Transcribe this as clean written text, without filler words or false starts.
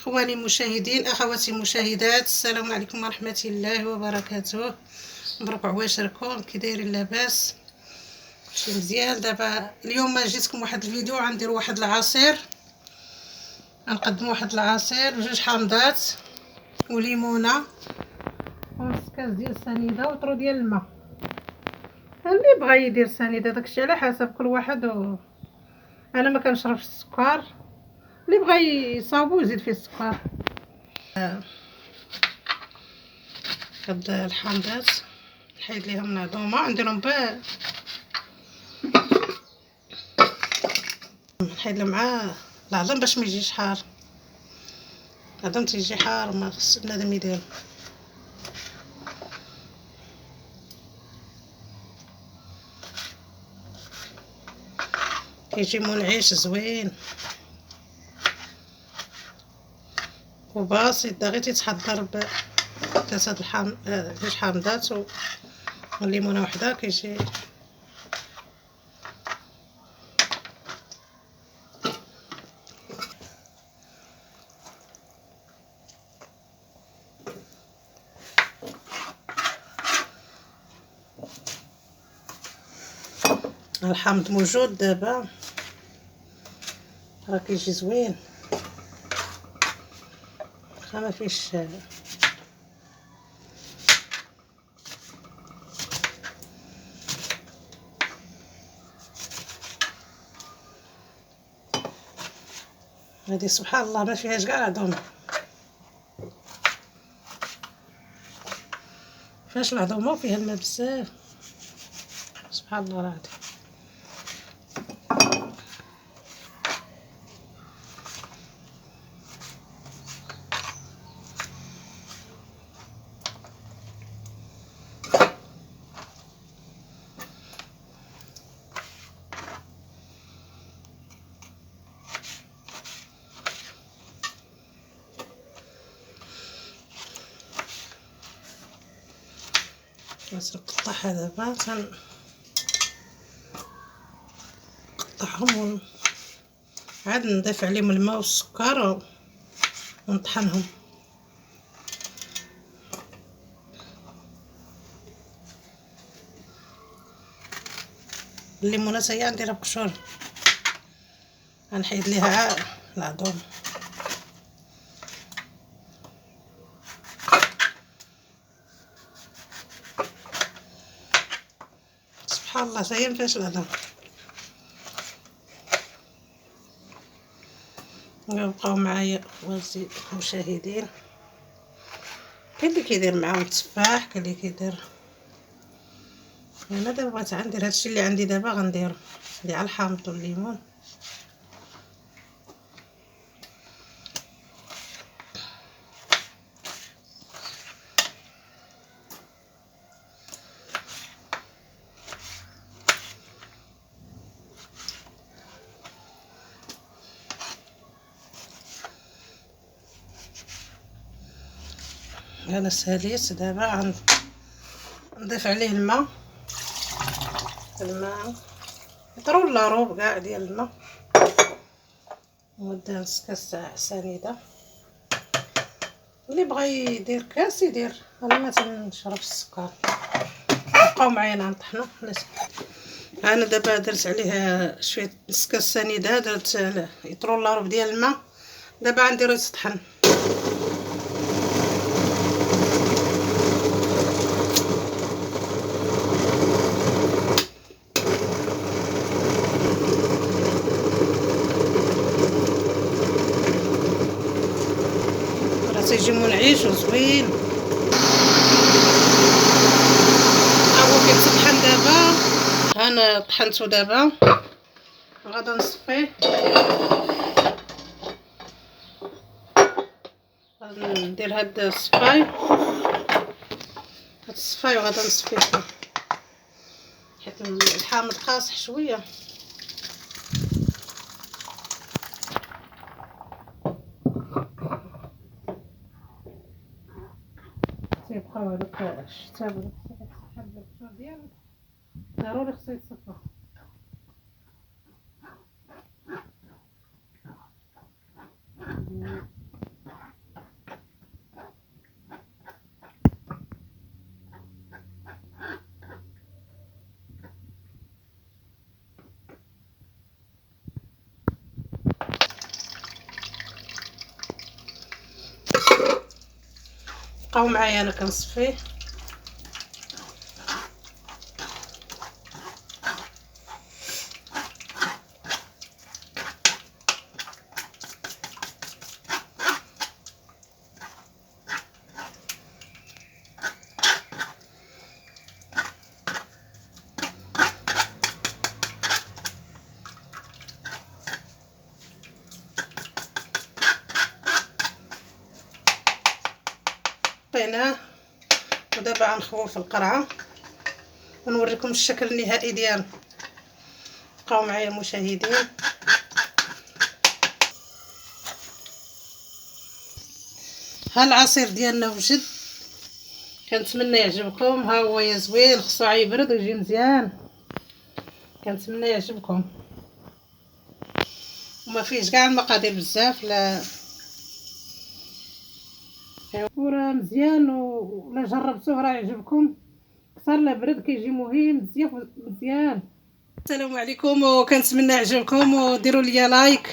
اخواني المشاهدين، اخواتي المشاهدات، السلام عليكم ورحمه الله وبركاته. مبروك عواشركم، كي دايرين؟ لاباس؟ كلشي مزيان. دابا اليوم جيتكم واحد الفيديو، غندير واحد العصير، غنقدم واحد العصير بجوج حامضات وليمونه ونص كاس ديال السنيده وطرو ديال الماء. اللي بغى يدير سنيده داكشي على حسب كل واحد انا ما كنشربش السكر، اللي بغى يصاوبو يزيد فيه السكر. هاد الحامضات نحيد ليهم العظومه، نديرهم نحيد لهم مع العظم باش ما يجيش حار. العظم تيجي حار ما خص بنادم يدير. كيجي منعش زوين وبسيط، دغيا تيتحضر بثلاثه جوج حامضات والليمونه وحده كيجي. الحامض موجود دابا، راه كيجي زوين، ما فيش. هذه سبحان الله ما فيهاش كاع العظومه، فيهاش العظومه وفيها الماء بزاف، سبحان الله العظيم. بس نقطعها دابا، تنقطعهم عاد نضيف عليهم الماء والسكر ونطحنهم. الليمونه هي نديرها بقشور، غنحيد ليها العظوم. سبحان الله هي ما فيهاش العظوم. بقاو معايا اخواتي المشاهدين، كاين اللي كيدير معاهم التفاح، كاين اللي كيدير. انا دابا بغيت ندير هادشي اللي عندي دابا، غندير على الحامض والليمون. انا ساليت دابا نضيف عليه الماء يطرو لاروب كاع ديال الماء، ونبدا نص كاس سنيده. اللي بغى يدير كاس يدير، انا ما تنشربش السكر. بقاو معايا نطحنوا. انا دابا درت عليه شويه نص كاس سنيده، درت يطرو لاروب ديال الماء. دابا غنديرو يتطحن. تيجي منعش وزوين. هو كيتطحن دابا، انا طحنتو دابا، غادا نصفيه. غادي ندير هاد الصفاي وغادا نصفيه حيت الحامض قاصح شويه. تيبقاو هذوك الشتاب سحب القشور ديالو، ضروري خصو يتصفى. بقاو معايا انا كنصفيه. حطيناه ودابا غنخويو في القرعه ونوريكم الشكل النهائي ديالو. بقاو معايا مشاهدين. ها العصير ديالنا وجد، كنتمنى يعجبكم. ها هو يا زوين، خصو يبرد ويجي مزيان. كنتمنى يعجبكم وما فيهش كاع المقادير بزاف. لا وراه مزيان ولا جربتوه راه يعجبكم. كثر لا برد كيجي مهين مزيان. السلام عليكم وكنتمنى يعجبكم وديروا لي لايك.